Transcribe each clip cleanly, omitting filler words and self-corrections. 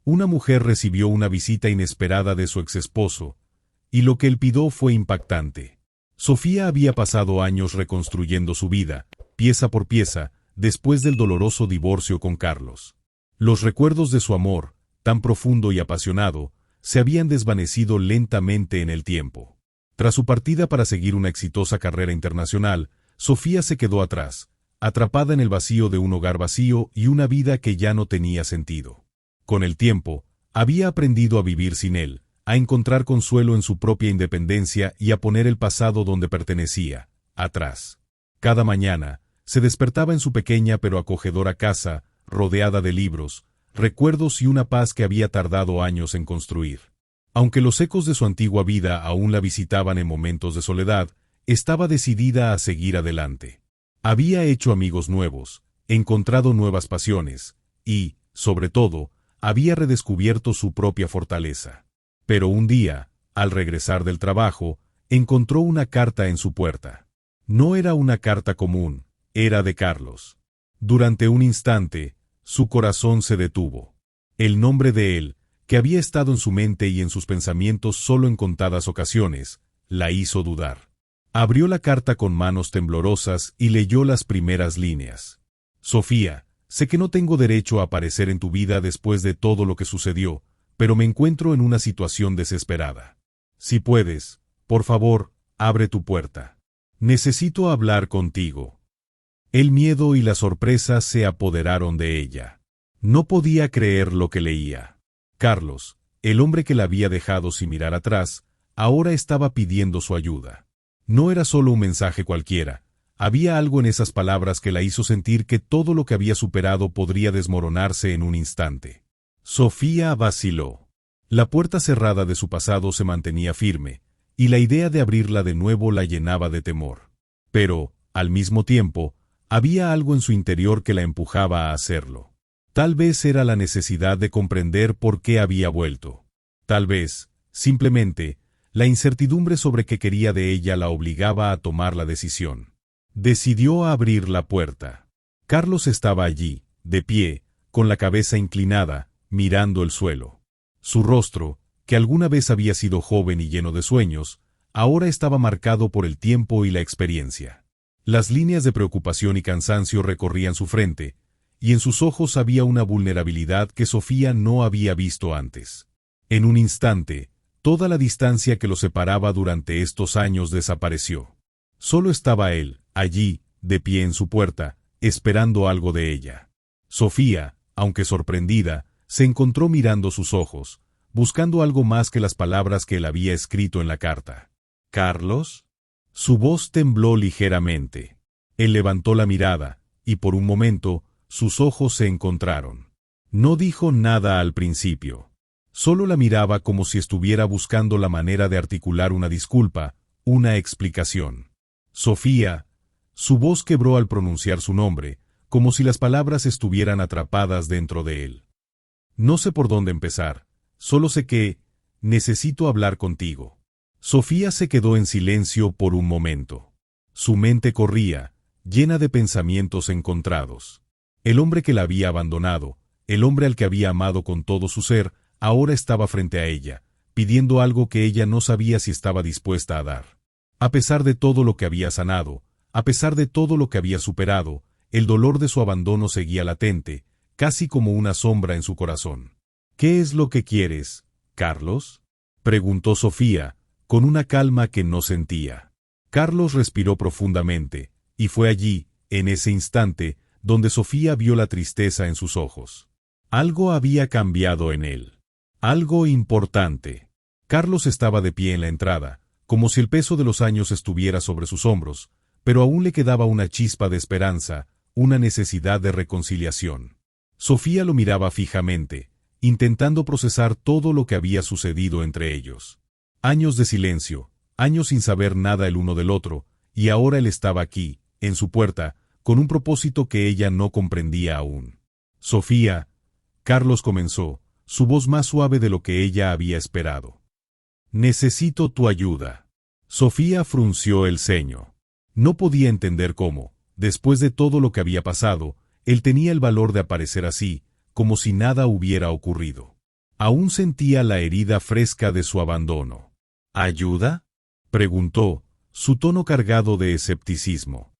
Una mujer recibió una visita inesperada de su exesposo, y lo que él pidió fue impactante. Sofía había pasado años reconstruyendo su vida, pieza por pieza, después del doloroso divorcio con Carlos. Los recuerdos de su amor, tan profundo y apasionado, se habían desvanecido lentamente en el tiempo. Tras su partida para seguir una exitosa carrera internacional, Sofía se quedó atrás, atrapada en el vacío de un hogar vacío y una vida que ya no tenía sentido. Con el tiempo, había aprendido a vivir sin él, a encontrar consuelo en su propia independencia y a poner el pasado donde pertenecía, atrás. Cada mañana, se despertaba en su pequeña pero acogedora casa, rodeada de libros, recuerdos y una paz que había tardado años en construir. Aunque los ecos de su antigua vida aún la visitaban en momentos de soledad, estaba decidida a seguir adelante. Había hecho amigos nuevos, encontrado nuevas pasiones, y, sobre todo, había redescubierto su propia fortaleza. Pero un día, al regresar del trabajo, encontró una carta en su puerta. No era una carta común, era de Carlos. Durante un instante, su corazón se detuvo. El nombre de él, que había estado en su mente y en sus pensamientos solo en contadas ocasiones, la hizo dudar. Abrió la carta con manos temblorosas y leyó las primeras líneas. Sofía, sé que no tengo derecho a aparecer en tu vida después de todo lo que sucedió, pero me encuentro en una situación desesperada. Si puedes, por favor, abre tu puerta. Necesito hablar contigo. El miedo y la sorpresa se apoderaron de ella. No podía creer lo que leía. Carlos, el hombre que la había dejado sin mirar atrás, ahora estaba pidiendo su ayuda. No era solo un mensaje cualquiera. Había algo en esas palabras que la hizo sentir que todo lo que había superado podría desmoronarse en un instante. Sofía vaciló. La puerta cerrada de su pasado se mantenía firme, y la idea de abrirla de nuevo la llenaba de temor. Pero, al mismo tiempo, había algo en su interior que la empujaba a hacerlo. Tal vez era la necesidad de comprender por qué había vuelto. Tal vez, simplemente, la incertidumbre sobre qué quería de ella la obligaba a tomar la decisión. Decidió abrir la puerta. Carlos estaba allí, de pie, con la cabeza inclinada, mirando el suelo. Su rostro, que alguna vez había sido joven y lleno de sueños, ahora estaba marcado por el tiempo y la experiencia. Las líneas de preocupación y cansancio recorrían su frente, y en sus ojos había una vulnerabilidad que Sofía no había visto antes. En un instante, toda la distancia que lo separaba durante estos años desapareció. Solo estaba él, allí, de pie en su puerta, esperando algo de ella. Sofía, aunque sorprendida, se encontró mirando sus ojos, buscando algo más que las palabras que él había escrito en la carta. ¿Carlos? Su voz tembló ligeramente. Él levantó la mirada, y por un momento, sus ojos se encontraron. No dijo nada al principio. Solo la miraba como si estuviera buscando la manera de articular una disculpa, una explicación. Sofía. Su voz quebró al pronunciar su nombre, como si las palabras estuvieran atrapadas dentro de él. No sé por dónde empezar, solo sé que necesito hablar contigo. Sofía se quedó en silencio por un momento. Su mente corría, llena de pensamientos encontrados. El hombre que la había abandonado, el hombre al que había amado con todo su ser, ahora estaba frente a ella, pidiendo algo que ella no sabía si estaba dispuesta a dar. A pesar de todo lo que había sanado, a pesar de todo lo que había superado, el dolor de su abandono seguía latente, casi como una sombra en su corazón. ¿Qué es lo que quieres, Carlos? Preguntó Sofía, con una calma que no sentía. Carlos respiró profundamente, y fue allí, en ese instante, donde Sofía vio la tristeza en sus ojos. Algo había cambiado en él. Algo importante. Carlos estaba de pie en la entrada, como si el peso de los años estuviera sobre sus hombros, pero aún le quedaba una chispa de esperanza, una necesidad de reconciliación. Sofía lo miraba fijamente, intentando procesar todo lo que había sucedido entre ellos. Años de silencio, años sin saber nada el uno del otro, y ahora él estaba aquí, en su puerta, con un propósito que ella no comprendía aún. Sofía, Carlos comenzó, su voz más suave de lo que ella había esperado. Necesito tu ayuda. Sofía frunció el ceño. No podía entender cómo, después de todo lo que había pasado, él tenía el valor de aparecer así, como si nada hubiera ocurrido. Aún sentía la herida fresca de su abandono. ¿Ayuda?, preguntó, su tono cargado de escepticismo.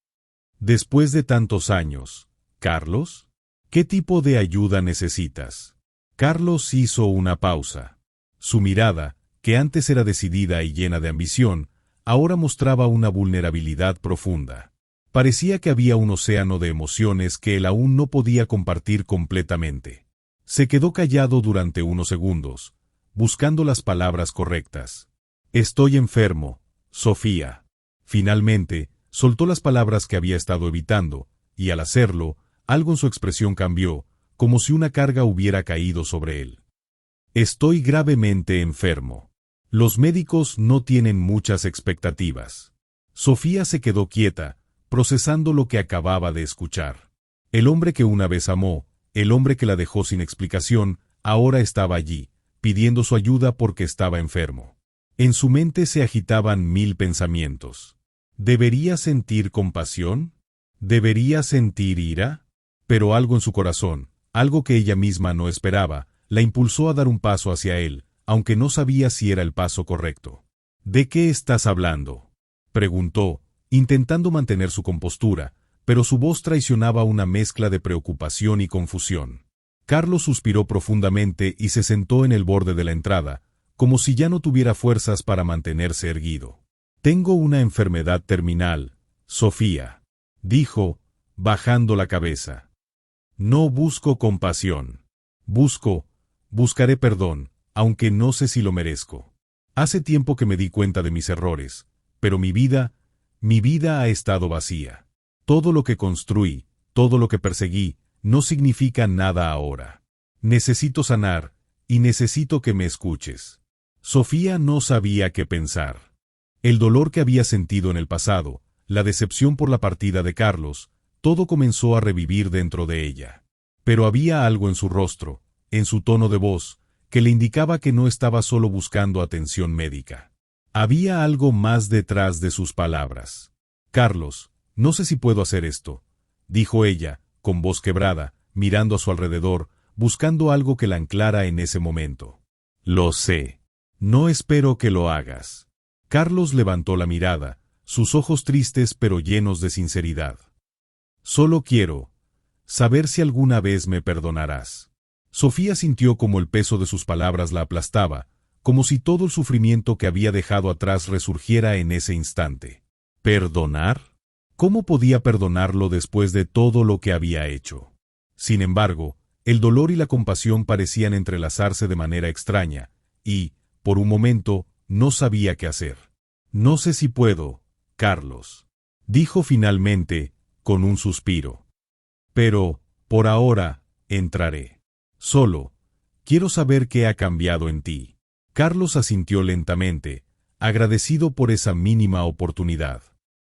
Después de tantos años, ¿Carlos? ¿Qué tipo de ayuda necesitas? Carlos hizo una pausa. Su mirada, que antes era decidida y llena de ambición, ahora mostraba una vulnerabilidad profunda. Parecía que había un océano de emociones que él aún no podía compartir completamente. Se quedó callado durante unos segundos, buscando las palabras correctas. Estoy enfermo, Sofía. Finalmente, soltó las palabras que había estado evitando, y al hacerlo, algo en su expresión cambió, como si una carga hubiera caído sobre él. Estoy gravemente enfermo. Los médicos no tienen muchas expectativas. Sofía se quedó quieta, procesando lo que acababa de escuchar. El hombre que una vez amó, el hombre que la dejó sin explicación, ahora estaba allí, pidiendo su ayuda porque estaba enfermo. En su mente se agitaban 1000 pensamientos. ¿Debería sentir compasión? ¿Debería sentir ira? Pero algo en su corazón, algo que ella misma no esperaba, la impulsó a dar un paso hacia él, aunque no sabía si era el paso correcto. ¿De qué estás hablando?, preguntó, intentando mantener su compostura, pero su voz traicionaba una mezcla de preocupación y confusión. Carlos suspiró profundamente y se sentó en el borde de la entrada, como si ya no tuviera fuerzas para mantenerse erguido. Tengo una enfermedad terminal, Sofía, dijo, bajando la cabeza. No busco compasión. Buscaré perdón, aunque no sé si lo merezco. Hace tiempo que me di cuenta de mis errores, pero mi vida ha estado vacía. Todo lo que construí, todo lo que perseguí, no significa nada ahora. Necesito sanar, y necesito que me escuches. Sofía no sabía qué pensar. El dolor que había sentido en el pasado, la decepción por la partida de Carlos, todo comenzó a revivir dentro de ella. Pero había algo en su rostro, en su tono de voz, que le indicaba que no estaba solo buscando atención médica. Había algo más detrás de sus palabras. Carlos, no sé si puedo hacer esto, dijo ella, con voz quebrada, mirando a su alrededor, buscando algo que la anclara en ese momento. Lo sé. No espero que lo hagas. Carlos levantó la mirada, sus ojos tristes pero llenos de sinceridad. Solo quiero saber si alguna vez me perdonarás. Sofía sintió como el peso de sus palabras la aplastaba, como si todo el sufrimiento que había dejado atrás resurgiera en ese instante. ¿Perdonar? ¿Cómo podía perdonarlo después de todo lo que había hecho? Sin embargo, el dolor y la compasión parecían entrelazarse de manera extraña, y, por un momento, no sabía qué hacer. No sé si puedo, Carlos, dijo finalmente, con un suspiro. Pero, por ahora, entraré. Solo, quiero saber qué ha cambiado en ti. Carlos asintió lentamente, agradecido por esa mínima oportunidad.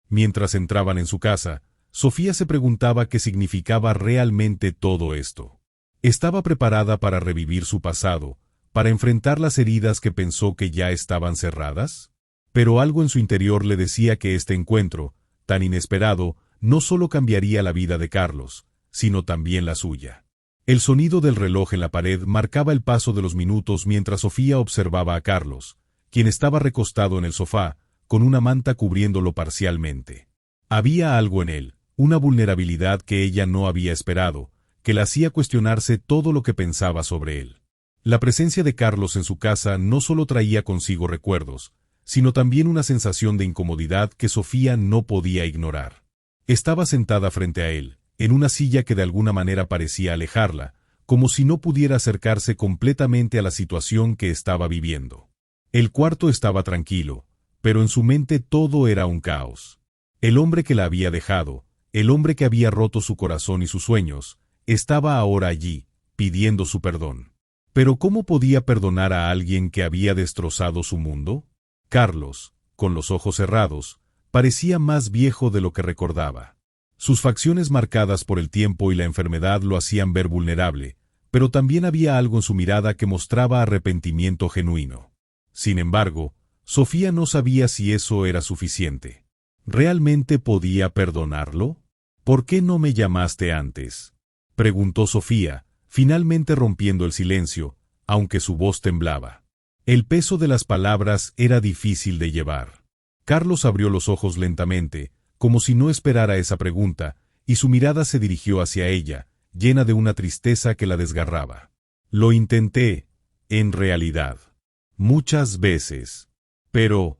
Mientras entraban en su casa, Sofía se preguntaba qué significaba realmente todo esto. Estaba preparada para revivir su pasado, para enfrentar las heridas que pensó que ya estaban cerradas. Pero algo en su interior le decía que este encuentro, tan inesperado, no solo cambiaría la vida de Carlos, sino también la suya. El sonido del reloj en la pared marcaba el paso de los minutos mientras Sofía observaba a Carlos, quien estaba recostado en el sofá, con una manta cubriéndolo parcialmente. Había algo en él, una vulnerabilidad que ella no había esperado, que la hacía cuestionarse todo lo que pensaba sobre él. La presencia de Carlos en su casa no solo traía consigo recuerdos, sino también una sensación de incomodidad que Sofía no podía ignorar. Estaba sentada frente a él, en una silla que de alguna manera parecía alejarla, como si no pudiera acercarse completamente a la situación que estaba viviendo. El cuarto estaba tranquilo, pero en su mente todo era un caos. El hombre que la había dejado, el hombre que había roto su corazón y sus sueños, estaba ahora allí, pidiendo su perdón. Pero ¿cómo podía perdonar a alguien que había destrozado su mundo? Carlos, con los ojos cerrados, parecía más viejo de lo que recordaba. Sus facciones marcadas por el tiempo y la enfermedad lo hacían ver vulnerable, pero también había algo en su mirada que mostraba arrepentimiento genuino. Sin embargo, Sofía no sabía si eso era suficiente. ¿Realmente podía perdonarlo? ¿Por qué no me llamaste antes?, preguntó Sofía, finalmente rompiendo el silencio, aunque su voz temblaba. El peso de las palabras era difícil de llevar. Carlos abrió los ojos lentamente, como si no esperara esa pregunta, y su mirada se dirigió hacia ella, llena de una tristeza que la desgarraba. Lo intenté, en realidad. Muchas veces. Pero,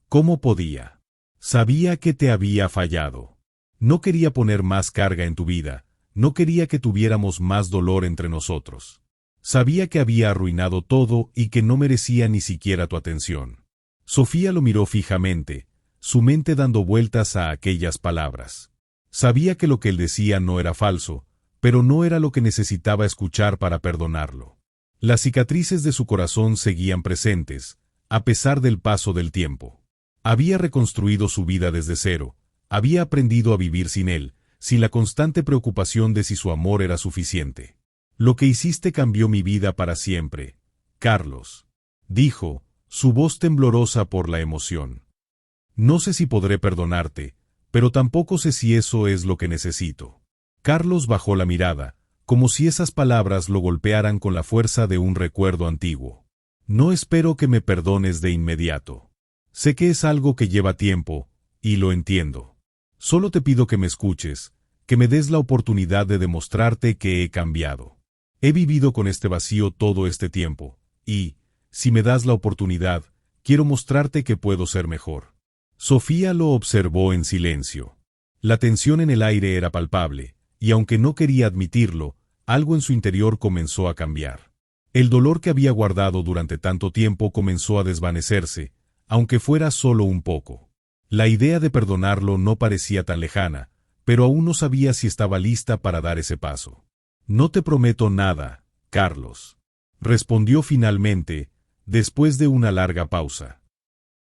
¿cómo podía? Sabía que te había fallado. No quería poner más carga en tu vida, no quería que tuviéramos más dolor entre nosotros. Sabía que había arruinado todo y que no merecía ni siquiera tu atención. Sofía lo miró fijamente, su mente dando vueltas a aquellas palabras. Sabía que lo que él decía no era falso, pero no era lo que necesitaba escuchar para perdonarlo. Las cicatrices de su corazón seguían presentes, a pesar del paso del tiempo. Había reconstruido su vida desde cero, había aprendido a vivir sin él, sin la constante preocupación de si su amor era suficiente. Lo que hiciste cambió mi vida para siempre, Carlos, dijo, su voz temblorosa por la emoción. No sé si podré perdonarte, pero tampoco sé si eso es lo que necesito. Carlos bajó la mirada, como si esas palabras lo golpearan con la fuerza de un recuerdo antiguo. No espero que me perdones de inmediato. Sé que es algo que lleva tiempo, y lo entiendo. Solo te pido que me escuches, que me des la oportunidad de demostrarte que he cambiado. He vivido con este vacío todo este tiempo, y, si me das la oportunidad, quiero mostrarte que puedo ser mejor. Sofía lo observó en silencio. La tensión en el aire era palpable, y aunque no quería admitirlo, algo en su interior comenzó a cambiar. El dolor que había guardado durante tanto tiempo comenzó a desvanecerse, aunque fuera solo un poco. La idea de perdonarlo no parecía tan lejana, pero aún no sabía si estaba lista para dar ese paso. No te prometo nada, Carlos, respondió finalmente, después de una larga pausa.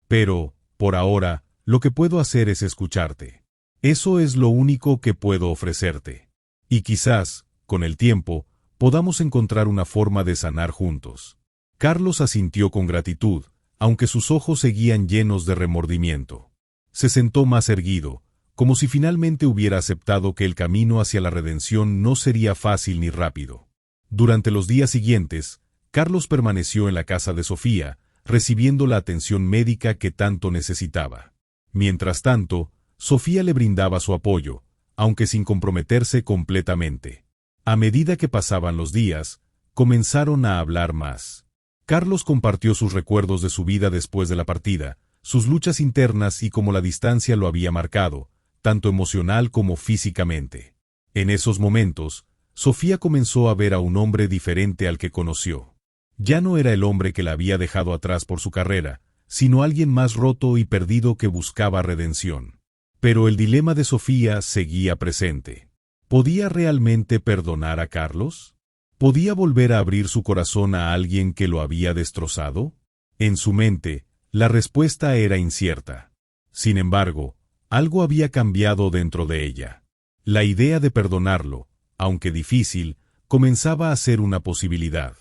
Pero, por ahora, lo que puedo hacer es escucharte. Eso es lo único que puedo ofrecerte. Y quizás, con el tiempo, podamos encontrar una forma de sanar juntos. Carlos asintió con gratitud, aunque sus ojos seguían llenos de remordimiento. Se sentó más erguido, como si finalmente hubiera aceptado que el camino hacia la redención no sería fácil ni rápido. Durante los días siguientes, Carlos permaneció en la casa de Sofía, recibiendo la atención médica que tanto necesitaba. Mientras tanto, Sofía le brindaba su apoyo, aunque sin comprometerse completamente. A medida que pasaban los días, comenzaron a hablar más. Carlos compartió sus recuerdos de su vida después de la partida, sus luchas internas y cómo la distancia lo había marcado, tanto emocional como físicamente. En esos momentos, Sofía comenzó a ver a un hombre diferente al que conoció. Ya no era el hombre que la había dejado atrás por su carrera, sino alguien más roto y perdido que buscaba redención. Pero el dilema de Sofía seguía presente. ¿Podía realmente perdonar a Carlos? ¿Podía volver a abrir su corazón a alguien que lo había destrozado? En su mente, la respuesta era incierta. Sin embargo, algo había cambiado dentro de ella. La idea de perdonarlo, aunque difícil, comenzaba a ser una posibilidad.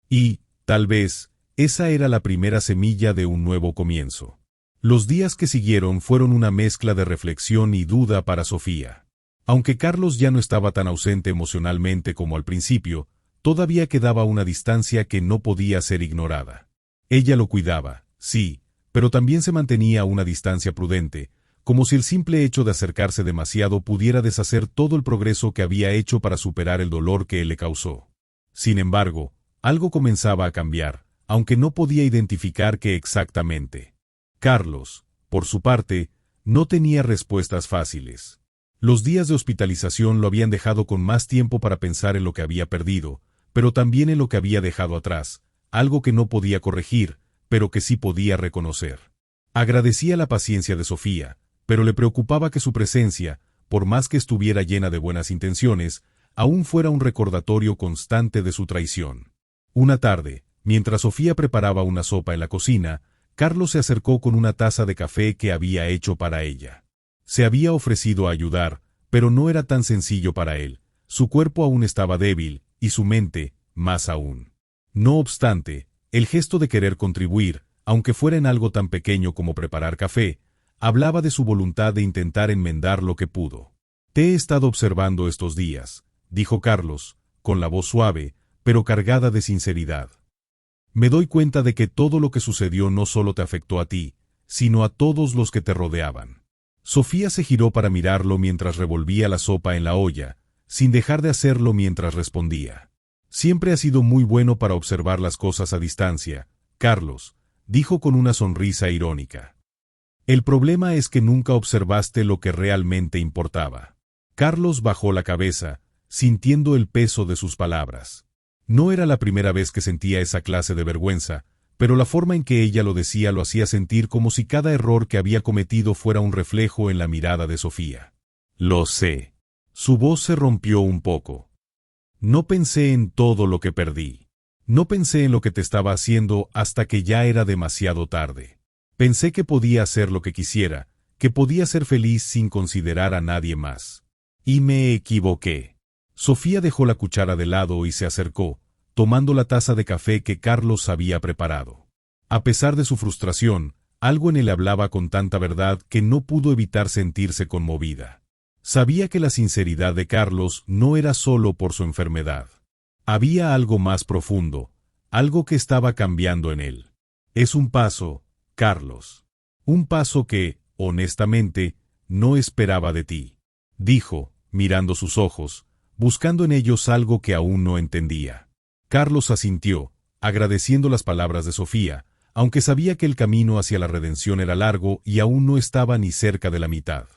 Y, tal vez, esa era la primera semilla de un nuevo comienzo. Los días que siguieron fueron una mezcla de reflexión y duda para Sofía. Aunque Carlos ya no estaba tan ausente emocionalmente como al principio, todavía quedaba una distancia que no podía ser ignorada. Ella lo cuidaba, sí, pero también se mantenía a una distancia prudente, como si el simple hecho de acercarse demasiado pudiera deshacer todo el progreso que había hecho para superar el dolor que él le causó. Sin embargo, algo comenzaba a cambiar, aunque no podía identificar qué exactamente. Carlos, por su parte, no tenía respuestas fáciles. Los días de hospitalización lo habían dejado con más tiempo para pensar en lo que había perdido, pero también en lo que había dejado atrás, algo que no podía corregir, pero que sí podía reconocer. Agradecía la paciencia de Sofía, pero le preocupaba que su presencia, por más que estuviera llena de buenas intenciones, aún fuera un recordatorio constante de su traición. Una tarde, mientras Sofía preparaba una sopa en la cocina, Carlos se acercó con una taza de café que había hecho para ella. Se había ofrecido a ayudar, pero no era tan sencillo para él. Su cuerpo aún estaba débil, y su mente, más aún. No obstante, el gesto de querer contribuir, aunque fuera en algo tan pequeño como preparar café, hablaba de su voluntad de intentar enmendar lo que pudo. «Te he estado observando estos días», dijo Carlos, con la voz suave, pero cargada de sinceridad. Me doy cuenta de que todo lo que sucedió no solo te afectó a ti, sino a todos los que te rodeaban. Sofía se giró para mirarlo mientras revolvía la sopa en la olla, sin dejar de hacerlo mientras respondía. Siempre has sido muy bueno para observar las cosas a distancia, Carlos, dijo con una sonrisa irónica. El problema es que nunca observaste lo que realmente importaba. Carlos bajó la cabeza, sintiendo el peso de sus palabras. No era la primera vez que sentía esa clase de vergüenza, pero la forma en que ella lo decía lo hacía sentir como si cada error que había cometido fuera un reflejo en la mirada de Sofía. Lo sé. Su voz se rompió un poco. No pensé en todo lo que perdí. No pensé en lo que te estaba haciendo hasta que ya era demasiado tarde. Pensé que podía hacer lo que quisiera, que podía ser feliz sin considerar a nadie más. Y me equivoqué. Sofía dejó la cuchara de lado y se acercó, tomando la taza de café que Carlos había preparado. A pesar de su frustración, algo en él hablaba con tanta verdad que no pudo evitar sentirse conmovida. Sabía que la sinceridad de Carlos no era solo por su enfermedad. Había algo más profundo, algo que estaba cambiando en él. Es un paso, Carlos. Un paso que, honestamente, no esperaba de ti, dijo, mirando sus ojos, buscando en ellos algo que aún no entendía. Carlos asintió, agradeciendo las palabras de Sofía, aunque sabía que el camino hacia la redención era largo y aún no estaba ni cerca de la mitad.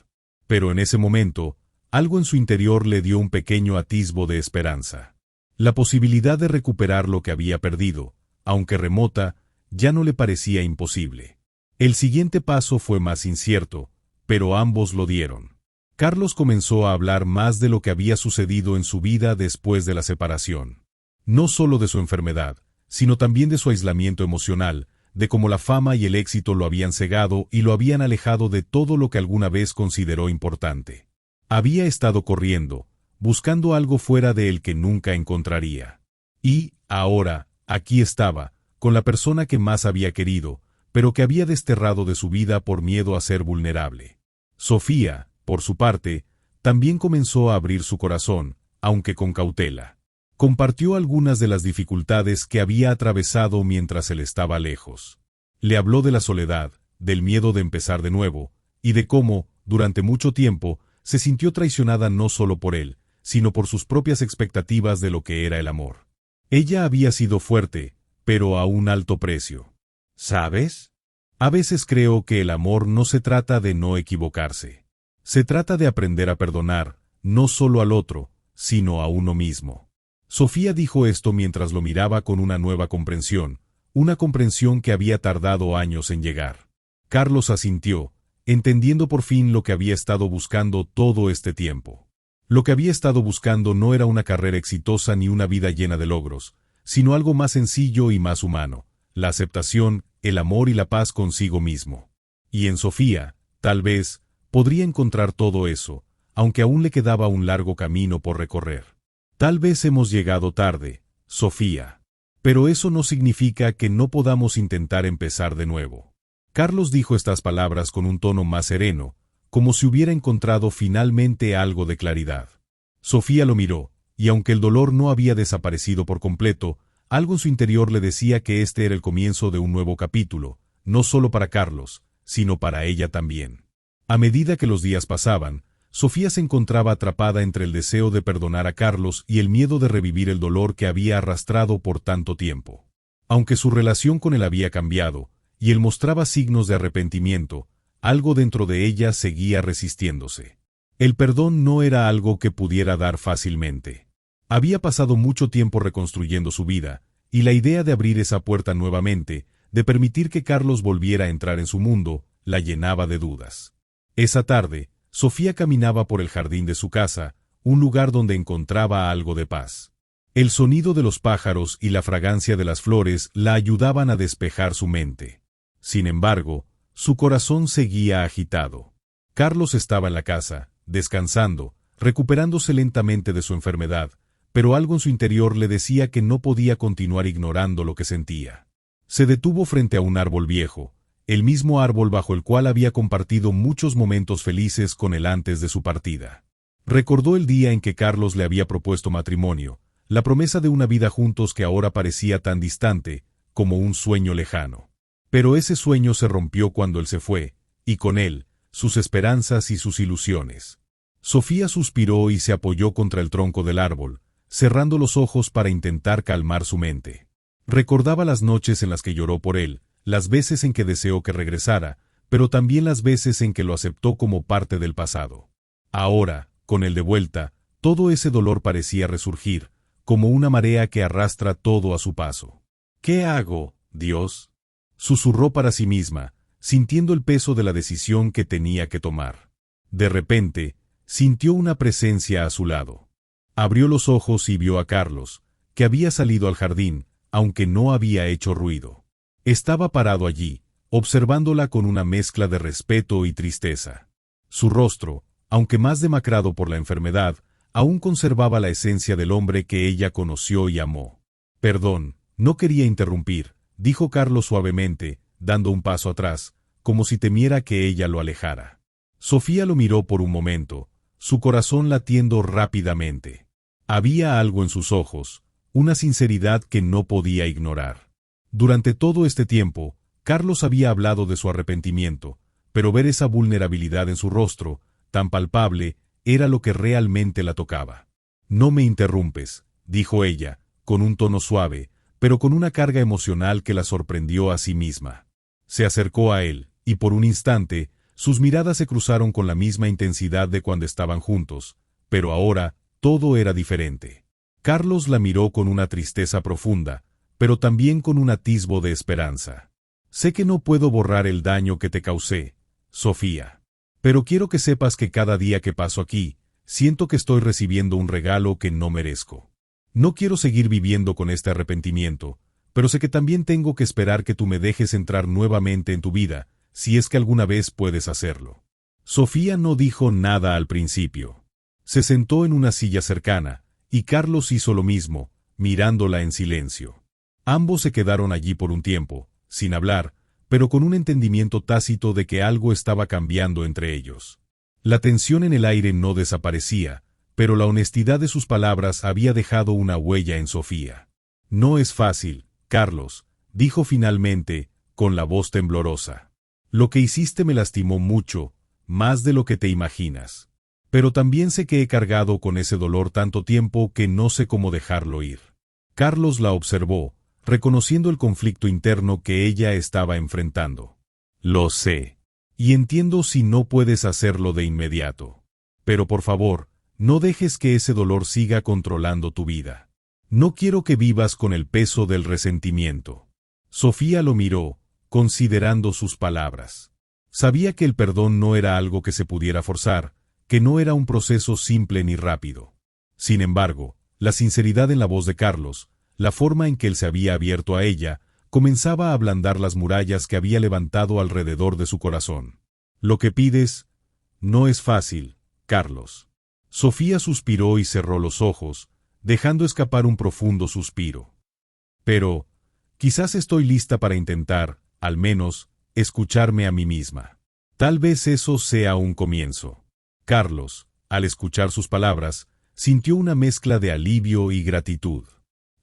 Pero en ese momento, algo en su interior le dio un pequeño atisbo de esperanza. La posibilidad de recuperar lo que había perdido, aunque remota, ya no le parecía imposible. El siguiente paso fue más incierto, pero ambos lo dieron. Carlos comenzó a hablar más de lo que había sucedido en su vida después de la separación. No solo de su enfermedad, sino también de su aislamiento emocional, de cómo la fama y el éxito lo habían cegado y lo habían alejado de todo lo que alguna vez consideró importante. Había estado corriendo, buscando algo fuera de él que nunca encontraría. Y, ahora, aquí estaba, con la persona que más había querido, pero que había desterrado de su vida por miedo a ser vulnerable. Sofía, por su parte, también comenzó a abrir su corazón, aunque con cautela. Compartió algunas de las dificultades que había atravesado mientras él estaba lejos. Le habló de la soledad, del miedo de empezar de nuevo, y de cómo, durante mucho tiempo, se sintió traicionada no solo por él, sino por sus propias expectativas de lo que era el amor. Ella había sido fuerte, pero a un alto precio. ¿Sabes? A veces creo que el amor no se trata de no equivocarse. Se trata de aprender a perdonar, no solo al otro, sino a uno mismo. Sofía dijo esto mientras lo miraba con una nueva comprensión, una comprensión que había tardado años en llegar. Carlos asintió, entendiendo por fin lo que había estado buscando todo este tiempo. Lo que había estado buscando no era una carrera exitosa ni una vida llena de logros, sino algo más sencillo y más humano, la aceptación, el amor y la paz consigo mismo. Y en Sofía, tal vez, podría encontrar todo eso, aunque aún le quedaba un largo camino por recorrer. Tal vez hemos llegado tarde, Sofía. Pero eso no significa que no podamos intentar empezar de nuevo. Carlos dijo estas palabras con un tono más sereno, como si hubiera encontrado finalmente algo de claridad. Sofía lo miró, y aunque el dolor no había desaparecido por completo, algo en su interior le decía que este era el comienzo de un nuevo capítulo, no solo para Carlos, sino para ella también. A medida que los días pasaban, Sofía se encontraba atrapada entre el deseo de perdonar a Carlos y el miedo de revivir el dolor que había arrastrado por tanto tiempo. Aunque su relación con él había cambiado, y él mostraba signos de arrepentimiento, algo dentro de ella seguía resistiéndose. El perdón no era algo que pudiera dar fácilmente. Había pasado mucho tiempo reconstruyendo su vida, y la idea de abrir esa puerta nuevamente, de permitir que Carlos volviera a entrar en su mundo, la llenaba de dudas. Esa tarde, Sofía caminaba por el jardín de su casa, un lugar donde encontraba algo de paz. El sonido de los pájaros y la fragancia de las flores la ayudaban a despejar su mente. Sin embargo, su corazón seguía agitado. Carlos estaba en la casa, descansando, recuperándose lentamente de su enfermedad, pero algo en su interior le decía que no podía continuar ignorando lo que sentía. Se detuvo frente a un árbol viejo, el mismo árbol bajo el cual había compartido muchos momentos felices con él antes de su partida. Recordó el día en que Carlos le había propuesto matrimonio, la promesa de una vida juntos que ahora parecía tan distante, como un sueño lejano. Pero ese sueño se rompió cuando él se fue, y con él, sus esperanzas y sus ilusiones. Sofía suspiró y se apoyó contra el tronco del árbol, cerrando los ojos para intentar calmar su mente. Recordaba las noches en las que lloró por él, las veces en que deseó que regresara, pero también las veces en que lo aceptó como parte del pasado. Ahora, con él de vuelta, todo ese dolor parecía resurgir, como una marea que arrastra todo a su paso. ¿Qué hago, Dios?, susurró para sí misma, sintiendo el peso de la decisión que tenía que tomar. De repente, sintió una presencia a su lado. Abrió los ojos y vio a Carlos, que había salido al jardín, aunque no había hecho ruido. Estaba parado allí, observándola con una mezcla de respeto y tristeza. Su rostro, aunque más demacrado por la enfermedad, aún conservaba la esencia del hombre que ella conoció y amó. Perdón, no quería interrumpir, dijo Carlos suavemente, dando un paso atrás, como si temiera que ella lo alejara. Sofía lo miró por un momento, su corazón latiendo rápidamente. Había algo en sus ojos, una sinceridad que no podía ignorar. Durante todo este tiempo, Carlos había hablado de su arrepentimiento, pero ver esa vulnerabilidad en su rostro, tan palpable, era lo que realmente la tocaba. «No me interrumpes», dijo ella, con un tono suave, pero con una carga emocional que la sorprendió a sí misma. Se acercó a él, y por un instante, sus miradas se cruzaron con la misma intensidad de cuando estaban juntos, pero ahora, todo era diferente. Carlos la miró con una tristeza profunda, pero también con un atisbo de esperanza. «Sé que no puedo borrar el daño que te causé, Sofía. Pero quiero que sepas que cada día que paso aquí, siento que estoy recibiendo un regalo que no merezco. No quiero seguir viviendo con este arrepentimiento, pero sé que también tengo que esperar que tú me dejes entrar nuevamente en tu vida, si es que alguna vez puedes hacerlo». Sofía no dijo nada al principio. Se sentó en una silla cercana, y Carlos hizo lo mismo, mirándola en silencio. Ambos se quedaron allí por un tiempo, sin hablar, pero con un entendimiento tácito de que algo estaba cambiando entre ellos. La tensión en el aire no desaparecía, pero la honestidad de sus palabras había dejado una huella en Sofía. «No es fácil, Carlos», dijo finalmente, con la voz temblorosa. «Lo que hiciste me lastimó mucho, más de lo que te imaginas. Pero también sé que he cargado con ese dolor tanto tiempo que no sé cómo dejarlo ir». Carlos la observó, reconociendo el conflicto interno que ella estaba enfrentando. «Lo sé. Y entiendo si no puedes hacerlo de inmediato. Pero por favor, no dejes que ese dolor siga controlando tu vida. No quiero que vivas con el peso del resentimiento». Sofía lo miró, considerando sus palabras. Sabía que el perdón no era algo que se pudiera forzar, que no era un proceso simple ni rápido. Sin embargo, la sinceridad en la voz de Carlos, la forma en que él se había abierto a ella, comenzaba a ablandar las murallas que había levantado alrededor de su corazón. «Lo que pides no es fácil, Carlos». Sofía suspiró y cerró los ojos, dejando escapar un profundo suspiro. «Pero, quizás estoy lista para intentar, al menos, escucharme a mí misma. Tal vez eso sea un comienzo». Carlos, al escuchar sus palabras, sintió una mezcla de alivio y gratitud.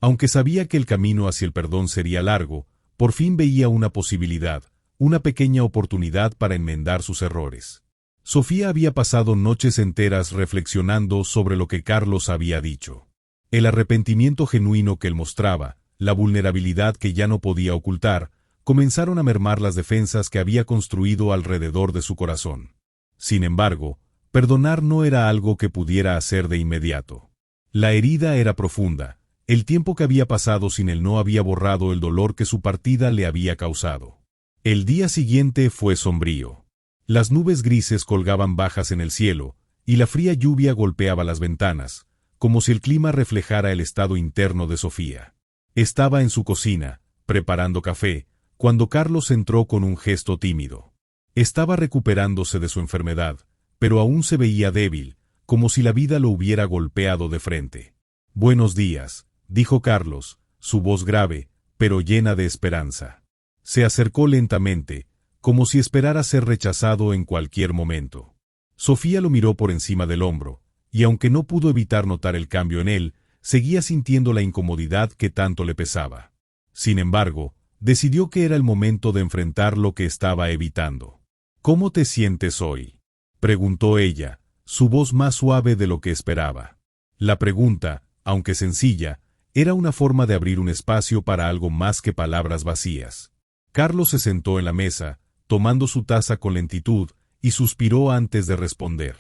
Aunque sabía que el camino hacia el perdón sería largo, por fin veía una posibilidad, una pequeña oportunidad para enmendar sus errores. Sofía había pasado noches enteras reflexionando sobre lo que Carlos había dicho. El arrepentimiento genuino que él mostraba, la vulnerabilidad que ya no podía ocultar, comenzaron a mermar las defensas que había construido alrededor de su corazón. Sin embargo, perdonar no era algo que pudiera hacer de inmediato. La herida era profunda. El tiempo que había pasado sin él no había borrado el dolor que su partida le había causado. El día siguiente fue sombrío. Las nubes grises colgaban bajas en el cielo, y la fría lluvia golpeaba las ventanas, como si el clima reflejara el estado interno de Sofía. Estaba en su cocina, preparando café, cuando Carlos entró con un gesto tímido. Estaba recuperándose de su enfermedad, pero aún se veía débil, como si la vida lo hubiera golpeado de frente. «Buenos días», dijo Carlos, su voz grave, pero llena de esperanza. Se acercó lentamente, como si esperara ser rechazado en cualquier momento. Sofía lo miró por encima del hombro, y aunque no pudo evitar notar el cambio en él, seguía sintiendo la incomodidad que tanto le pesaba. Sin embargo, decidió que era el momento de enfrentar lo que estaba evitando. ¿Cómo te sientes hoy?, preguntó ella, su voz más suave de lo que esperaba. La pregunta, aunque sencilla, era una forma de abrir un espacio para algo más que palabras vacías. Carlos se sentó en la mesa, tomando su taza con lentitud, y suspiró antes de responder.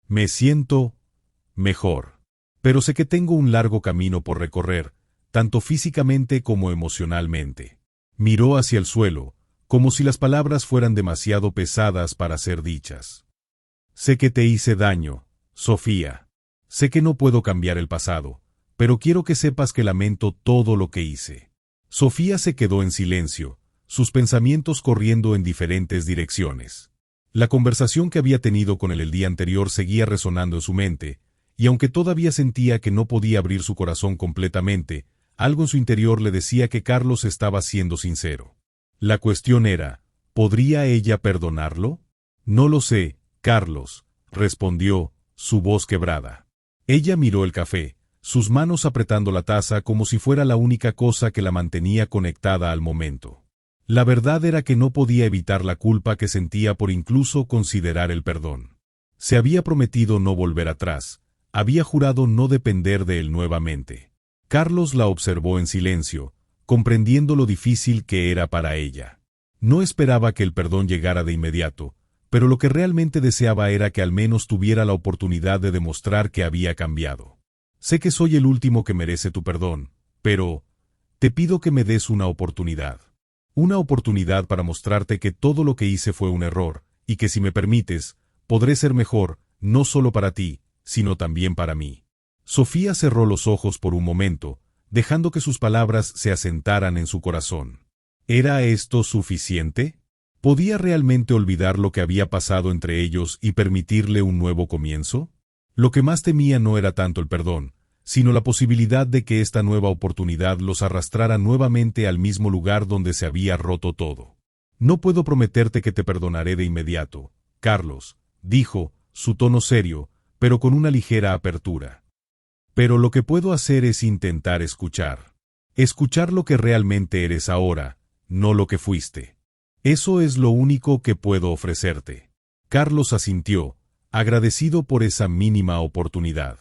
Me siento mejor. Pero sé que tengo un largo camino por recorrer, tanto físicamente como emocionalmente. Miró hacia el suelo, como si las palabras fueran demasiado pesadas para ser dichas. Sé que te hice daño, Sofía. Sé que no puedo cambiar el pasado, pero quiero que sepas que lamento todo lo que hice. Sofía se quedó en silencio, sus pensamientos corriendo en diferentes direcciones. La conversación que había tenido con él el día anterior seguía resonando en su mente, y aunque todavía sentía que no podía abrir su corazón completamente, algo en su interior le decía que Carlos estaba siendo sincero. La cuestión era, ¿podría ella perdonarlo? No lo sé, Carlos, respondió, su voz quebrada. Ella miró el café, sus manos apretando la taza como si fuera la única cosa que la mantenía conectada al momento. La verdad era que no podía evitar la culpa que sentía por incluso considerar el perdón. Se había prometido no volver atrás, había jurado no depender de él nuevamente. Carlos la observó en silencio, comprendiendo lo difícil que era para ella. No esperaba que el perdón llegara de inmediato, pero lo que realmente deseaba era que al menos tuviera la oportunidad de demostrar que había cambiado. Sé que soy el último que merece tu perdón, pero te pido que me des una oportunidad. Una oportunidad para mostrarte que todo lo que hice fue un error, y que si me permites, podré ser mejor, no solo para ti, sino también para mí. Sofía cerró los ojos por un momento, dejando que sus palabras se asentaran en su corazón. ¿Era esto suficiente? ¿Podía realmente olvidar lo que había pasado entre ellos y permitirle un nuevo comienzo? Lo que más temía no era tanto el perdón, sino la posibilidad de que esta nueva oportunidad los arrastrara nuevamente al mismo lugar donde se había roto todo. No puedo prometerte que te perdonaré de inmediato, Carlos, dijo, su tono serio, pero con una ligera apertura. Pero lo que puedo hacer es intentar escuchar. Escuchar lo que realmente eres ahora, no lo que fuiste. Eso es lo único que puedo ofrecerte. Carlos asintió, agradecido por esa mínima oportunidad.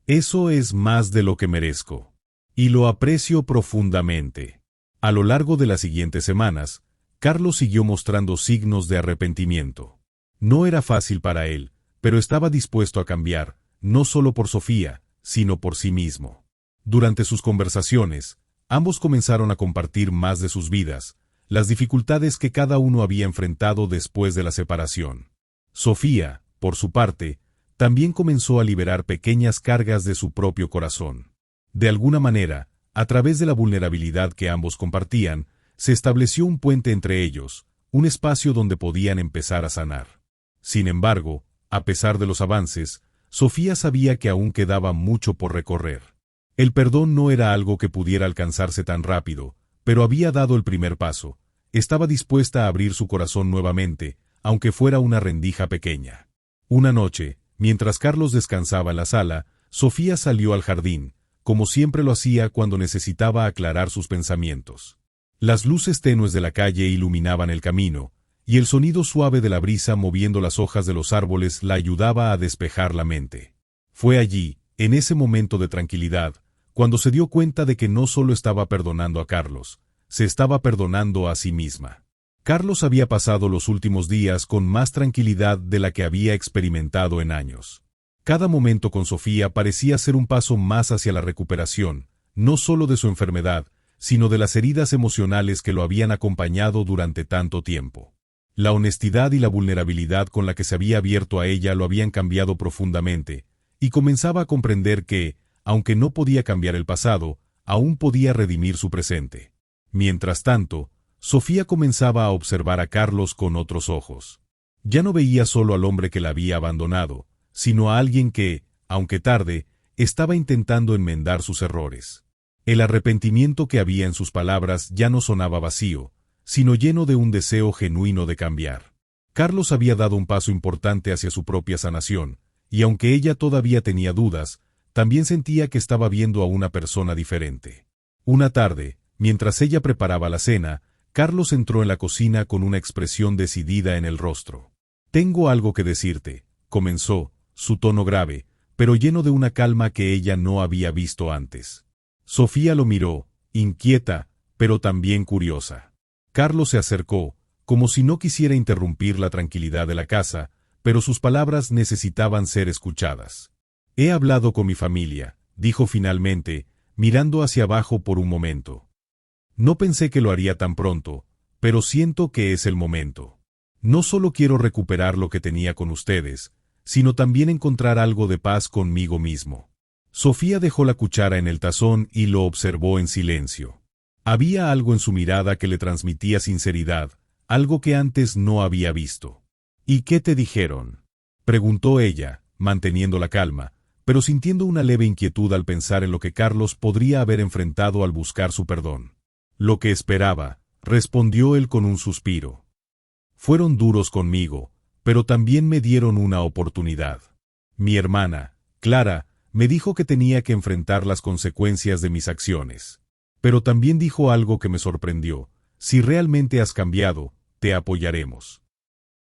Eso es más de lo que merezco. Y lo aprecio profundamente. A lo largo de las siguientes semanas, Carlos siguió mostrando signos de arrepentimiento. No era fácil para él, pero estaba dispuesto a cambiar, no solo por Sofía, sino por sí mismo. Durante sus conversaciones, ambos comenzaron a compartir más de sus vidas, las dificultades que cada uno había enfrentado después de la separación. Sofía, por su parte, también comenzó a liberar pequeñas cargas de su propio corazón. De alguna manera, a través de la vulnerabilidad que ambos compartían, se estableció un puente entre ellos, un espacio donde podían empezar a sanar. Sin embargo, a pesar de los avances, Sofía sabía que aún quedaba mucho por recorrer. El perdón no era algo que pudiera alcanzarse tan rápido, pero había dado el primer paso. Estaba dispuesta a abrir su corazón nuevamente, aunque fuera una rendija pequeña. Una noche, mientras Carlos descansaba en la sala, Sofía salió al jardín, como siempre lo hacía cuando necesitaba aclarar sus pensamientos. Las luces tenues de la calle iluminaban el camino, y el sonido suave de la brisa moviendo las hojas de los árboles la ayudaba a despejar la mente. Fue allí, en ese momento de tranquilidad, cuando se dio cuenta de que no solo estaba perdonando a Carlos, se estaba perdonando a sí misma. Carlos había pasado los últimos días con más tranquilidad de la que había experimentado en años. Cada momento con Sofía parecía ser un paso más hacia la recuperación, no solo de su enfermedad, sino de las heridas emocionales que lo habían acompañado durante tanto tiempo. La honestidad y la vulnerabilidad con la que se había abierto a ella lo habían cambiado profundamente, y comenzaba a comprender que, aunque no podía cambiar el pasado, aún podía redimir su presente. Mientras tanto, Sofía comenzaba a observar a Carlos con otros ojos. Ya no veía solo al hombre que la había abandonado, sino a alguien que, aunque tarde, estaba intentando enmendar sus errores. El arrepentimiento que había en sus palabras ya no sonaba vacío, sino lleno de un deseo genuino de cambiar. Carlos había dado un paso importante hacia su propia sanación, y aunque ella todavía tenía dudas, también sentía que estaba viendo a una persona diferente. Una tarde, mientras ella preparaba la cena, Carlos entró en la cocina con una expresión decidida en el rostro. «Tengo algo que decirte», comenzó, su tono grave, pero lleno de una calma que ella no había visto antes. Sofía lo miró, inquieta, pero también curiosa. Carlos se acercó, como si no quisiera interrumpir la tranquilidad de la casa, pero sus palabras necesitaban ser escuchadas. «He hablado con mi familia», dijo finalmente, mirando hacia abajo por un momento. «No pensé que lo haría tan pronto, pero siento que es el momento. No solo quiero recuperar lo que tenía con ustedes, sino también encontrar algo de paz conmigo mismo». Sofía dejó la cuchara en el tazón y lo observó en silencio. Había algo en su mirada que le transmitía sinceridad, algo que antes no había visto. «¿Y qué te dijeron?», preguntó ella, manteniendo la calma, pero sintiendo una leve inquietud al pensar en lo que Carlos podría haber enfrentado al buscar su perdón. «Lo que esperaba», respondió él con un suspiro. «Fueron duros conmigo, pero también me dieron una oportunidad. Mi hermana, Clara, me dijo que tenía que enfrentar las consecuencias de mis acciones. Pero también dijo algo que me sorprendió: si realmente has cambiado, te apoyaremos».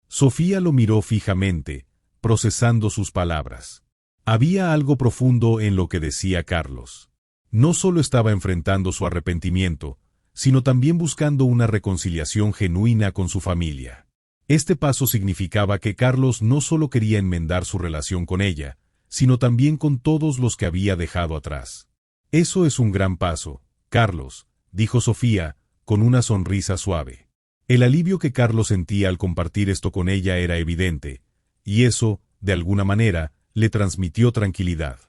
Sofía lo miró fijamente, procesando sus palabras. Había algo profundo en lo que decía Carlos. No solo estaba enfrentando su arrepentimiento, sino también buscando una reconciliación genuina con su familia. Este paso significaba que Carlos no solo quería enmendar su relación con ella, sino también con todos los que había dejado atrás. «Eso es un gran paso, Carlos», dijo Sofía, con una sonrisa suave. El alivio que Carlos sentía al compartir esto con ella era evidente, y eso, de alguna manera, le transmitió tranquilidad.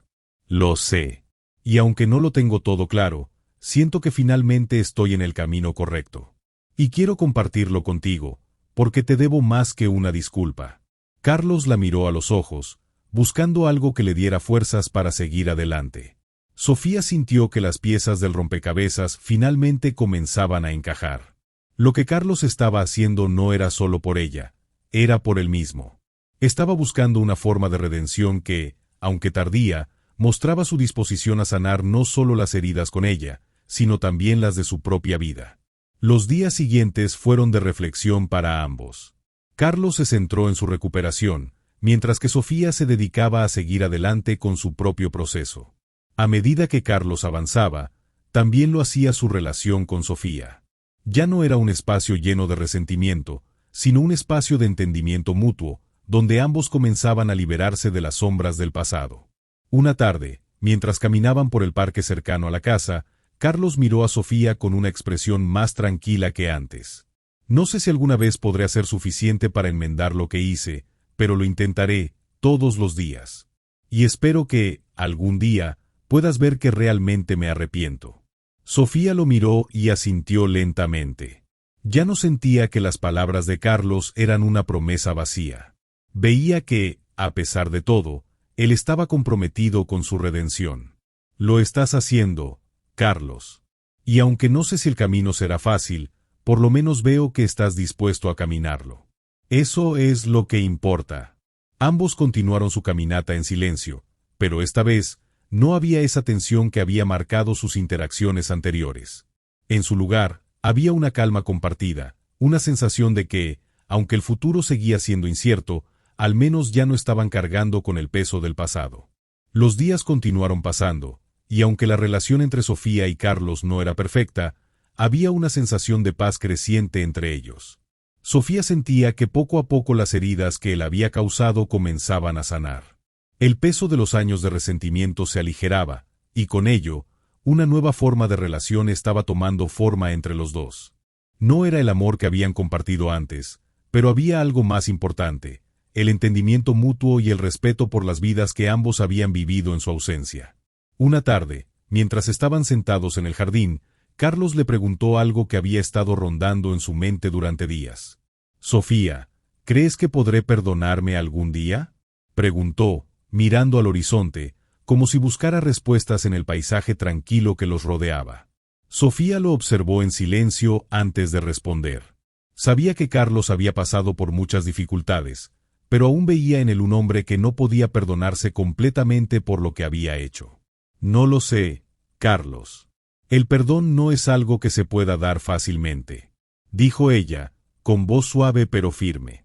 «Lo sé. Y aunque no lo tengo todo claro, siento que finalmente estoy en el camino correcto. Y quiero compartirlo contigo, porque te debo más que una disculpa». Carlos la miró a los ojos, buscando algo que le diera fuerzas para seguir adelante. Sofía sintió que las piezas del rompecabezas finalmente comenzaban a encajar. Lo que Carlos estaba haciendo no era solo por ella, era por él mismo. Estaba buscando una forma de redención que, aunque tardía, mostraba su disposición a sanar no solo las heridas con ella, sino también las de su propia vida. Los días siguientes fueron de reflexión para ambos. Carlos se centró en su recuperación, mientras que Sofía se dedicaba a seguir adelante con su propio proceso. A medida que Carlos avanzaba, también lo hacía su relación con Sofía. Ya no era un espacio lleno de resentimiento, sino un espacio de entendimiento mutuo, donde ambos comenzaban a liberarse de las sombras del pasado. Una tarde, mientras caminaban por el parque cercano a la casa, Carlos miró a Sofía con una expresión más tranquila que antes. «No sé si alguna vez podré hacer suficiente para enmendar lo que hice, pero lo intentaré, todos los días. Y espero que, algún día, puedas ver que realmente me arrepiento». Sofía lo miró y asintió lentamente. Ya no sentía que las palabras de Carlos eran una promesa vacía. Veía que, a pesar de todo, él estaba comprometido con su redención. «Lo estás haciendo, Carlos. Y aunque no sé si el camino será fácil, por lo menos veo que estás dispuesto a caminarlo. Eso es lo que importa». Ambos continuaron su caminata en silencio, pero esta vez, no había esa tensión que había marcado sus interacciones anteriores. En su lugar, había una calma compartida, una sensación de que, aunque el futuro seguía siendo incierto, al menos ya no estaban cargando con el peso del pasado. Los días continuaron pasando, y aunque la relación entre Sofía y Carlos no era perfecta, había una sensación de paz creciente entre ellos. Sofía sentía que poco a poco las heridas que él había causado comenzaban a sanar. El peso de los años de resentimiento se aligeraba, y con ello, una nueva forma de relación estaba tomando forma entre los dos. No era el amor que habían compartido antes, pero había algo más importante: el entendimiento mutuo y el respeto por las vidas que ambos habían vivido en su ausencia. Una tarde, mientras estaban sentados en el jardín, Carlos le preguntó algo que había estado rondando en su mente durante días. «Sofía, ¿crees que podré perdonarme algún día?», preguntó, mirando al horizonte, como si buscara respuestas en el paisaje tranquilo que los rodeaba. Sofía lo observó en silencio antes de responder. Sabía que Carlos había pasado por muchas dificultades, pero aún veía en él un hombre que no podía perdonarse completamente por lo que había hecho. «No lo sé, Carlos. El perdón no es algo que se pueda dar fácilmente. dijo ella, con voz suave pero firme.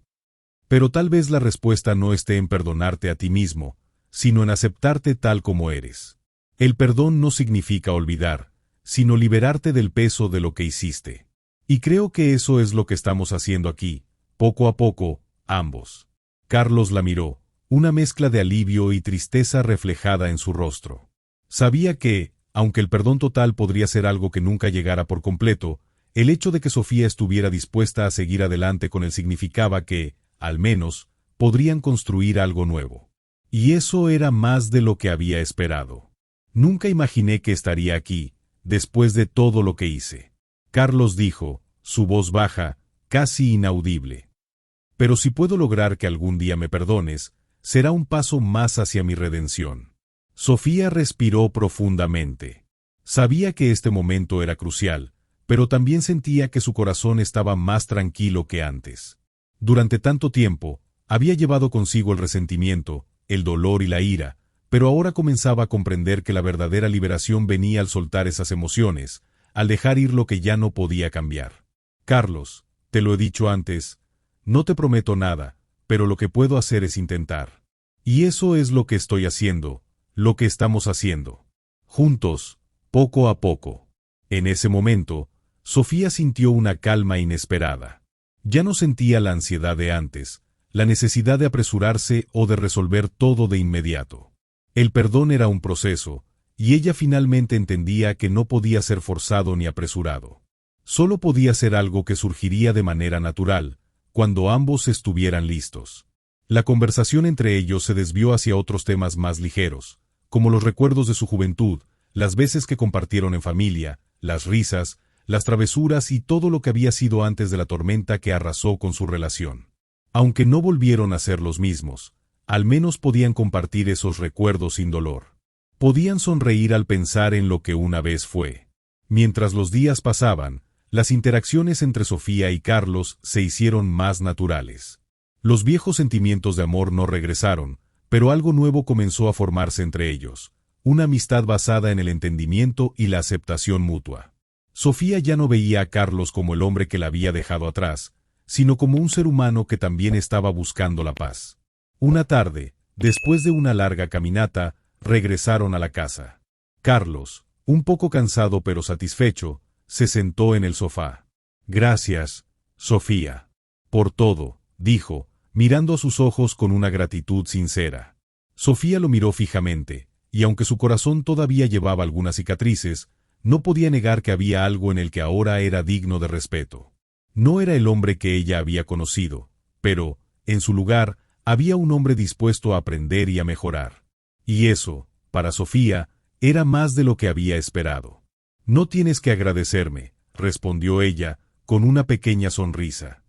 Pero tal vez la respuesta no esté en perdonarte a ti mismo, sino en aceptarte tal como eres. El perdón no significa olvidar, sino liberarte del peso de lo que hiciste. Y creo que eso es lo que estamos haciendo aquí, poco a poco, ambos. Carlos la miró, una mezcla de alivio y tristeza reflejada en su rostro. Sabía que, aunque el perdón total podría ser algo que nunca llegara por completo, el hecho de que Sofía estuviera dispuesta a seguir adelante con él significaba que, al menos, podrían construir algo nuevo. Y eso era más de lo que había esperado. Nunca imaginé que estaría aquí, después de todo lo que hice. Carlos dijo, su voz baja, casi inaudible. Pero si puedo lograr que algún día me perdones, será un paso más hacia mi redención. Sofía respiró profundamente. Sabía que este momento era crucial, pero también sentía que su corazón estaba más tranquilo que antes. Durante tanto tiempo, había llevado consigo el resentimiento, el dolor y la ira, pero ahora comenzaba a comprender que la verdadera liberación venía al soltar esas emociones, al dejar ir lo que ya no podía cambiar. Carlos, te lo he dicho antes, no te prometo nada, pero lo que puedo hacer es intentar. Y eso es lo que estoy haciendo, lo que estamos haciendo. Juntos, poco a poco. En ese momento, Sofía sintió una calma inesperada. Ya no sentía la ansiedad de antes, la necesidad de apresurarse o de resolver todo de inmediato. El perdón era un proceso, y ella finalmente entendía que no podía ser forzado ni apresurado. Solo podía ser algo que surgiría de manera natural, cuando ambos estuvieran listos. La conversación entre ellos se desvió hacia otros temas más ligeros, como los recuerdos de su juventud, las veces que compartieron en familia, las risas, las travesuras y todo lo que había sido antes de la tormenta que arrasó con su relación. Aunque no volvieron a ser los mismos, al menos podían compartir esos recuerdos sin dolor. Podían sonreír al pensar en lo que una vez fue. Mientras los días pasaban, las interacciones entre Sofía y Carlos se hicieron más naturales. Los viejos sentimientos de amor no regresaron, pero algo nuevo comenzó a formarse entre ellos, una amistad basada en el entendimiento y la aceptación mutua. Sofía ya no veía a Carlos como el hombre que la había dejado atrás, sino como un ser humano que también estaba buscando la paz. Una tarde, después de una larga caminata, regresaron a la casa. Carlos, un poco cansado pero satisfecho, se sentó en el sofá. Gracias, Sofía. Por todo, dijo, mirando a sus ojos con una gratitud sincera. Sofía lo miró fijamente, y aunque su corazón todavía llevaba algunas cicatrices, no podía negar que había algo en el que ahora era digno de respeto. No era el hombre que ella había conocido, pero, en su lugar, había un hombre dispuesto a aprender y a mejorar. Y eso, para Sofía, era más de lo que había esperado. No tienes que agradecerme, respondió ella, con una pequeña sonrisa.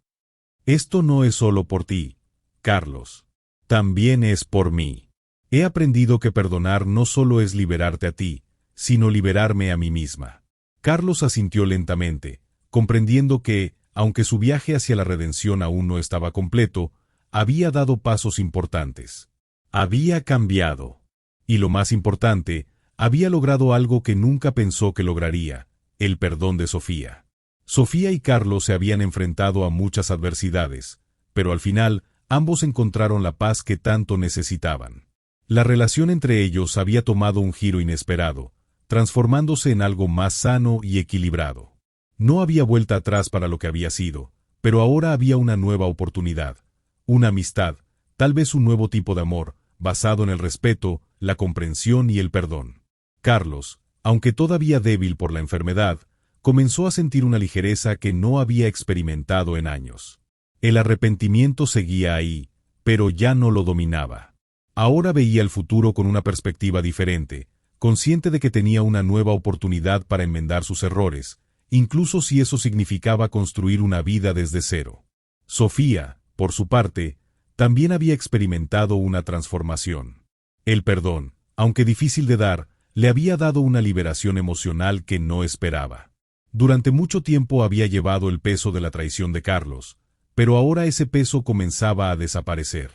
Esto no es solo por ti, Carlos. También es por mí. He aprendido que perdonar no solo es liberarte a ti, sino liberarme a mí misma. Carlos asintió lentamente, comprendiendo que, aunque su viaje hacia la redención aún no estaba completo, había dado pasos importantes. Había cambiado. Y lo más importante, había logrado algo que nunca pensó que lograría, el perdón de Sofía. Sofía y Carlos se habían enfrentado a muchas adversidades, pero al final, ambos encontraron la paz que tanto necesitaban. La relación entre ellos había tomado un giro inesperado, transformándose en algo más sano y equilibrado. No había vuelta atrás para lo que había sido, pero ahora había una nueva oportunidad, una amistad, tal vez un nuevo tipo de amor, basado en el respeto, la comprensión y el perdón. Carlos, aunque todavía débil por la enfermedad, comenzó a sentir una ligereza que no había experimentado en años. El arrepentimiento seguía ahí, pero ya no lo dominaba. Ahora veía el futuro con una perspectiva diferente, consciente de que tenía una nueva oportunidad para enmendar sus errores, incluso si eso significaba construir una vida desde cero. Sofía, por su parte, también había experimentado una transformación. El perdón, aunque difícil de dar, le había dado una liberación emocional que no esperaba. Durante mucho tiempo había llevado el peso de la traición de Carlos, pero ahora ese peso comenzaba a desaparecer.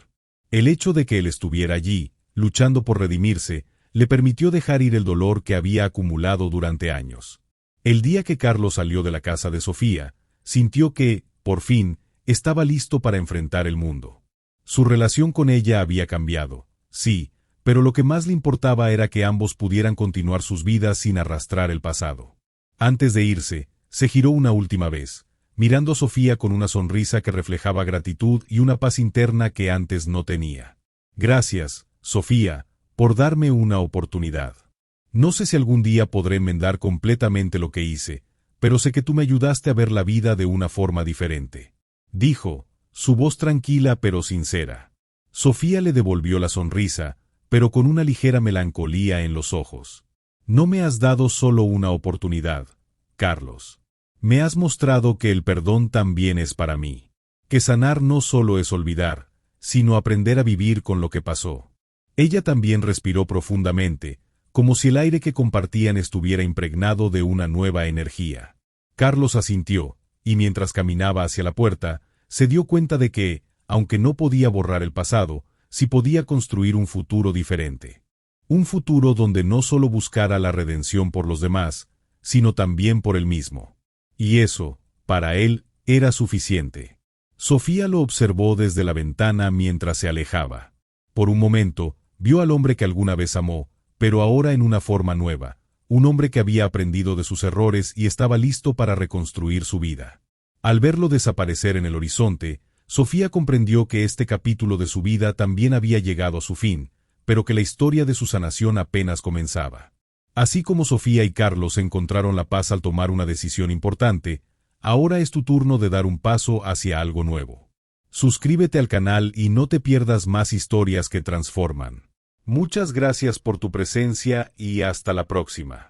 El hecho de que él estuviera allí, luchando por redimirse, le permitió dejar ir el dolor que había acumulado durante años. El día que Carlos salió de la casa de Sofía, sintió que, por fin, estaba listo para enfrentar el mundo. Su relación con ella había cambiado, sí, pero lo que más le importaba era que ambos pudieran continuar sus vidas sin arrastrar el pasado. Antes de irse, se giró una última vez, mirando a Sofía con una sonrisa que reflejaba gratitud y una paz interna que antes no tenía. Gracias, Sofía, por darme una oportunidad. No sé si algún día podré enmendar completamente lo que hice, pero sé que tú me ayudaste a ver la vida de una forma diferente. Dijo, su voz tranquila pero sincera. Sofía le devolvió la sonrisa, pero con una ligera melancolía en los ojos. No me has dado solo una oportunidad, Carlos. Me has mostrado que el perdón también es para mí. Que sanar no solo es olvidar, sino aprender a vivir con lo que pasó. Ella también respiró profundamente, como si el aire que compartían estuviera impregnado de una nueva energía. Carlos asintió, y mientras caminaba hacia la puerta, se dio cuenta de que, aunque no podía borrar el pasado, sí podía construir un futuro diferente. Un futuro donde no solo buscara la redención por los demás, sino también por él mismo. Y eso, para él, era suficiente. Sofía lo observó desde la ventana mientras se alejaba. Por un momento, vio al hombre que alguna vez amó, pero ahora en una forma nueva, un hombre que había aprendido de sus errores y estaba listo para reconstruir su vida. Al verlo desaparecer en el horizonte, Sofía comprendió que este capítulo de su vida también había llegado a su fin, pero que la historia de su sanación apenas comenzaba. Así como Sofía y Carlos encontraron la paz al tomar una decisión importante, ahora es tu turno de dar un paso hacia algo nuevo. Suscríbete al canal y no te pierdas más historias que transforman. Muchas gracias por tu presencia y hasta la próxima.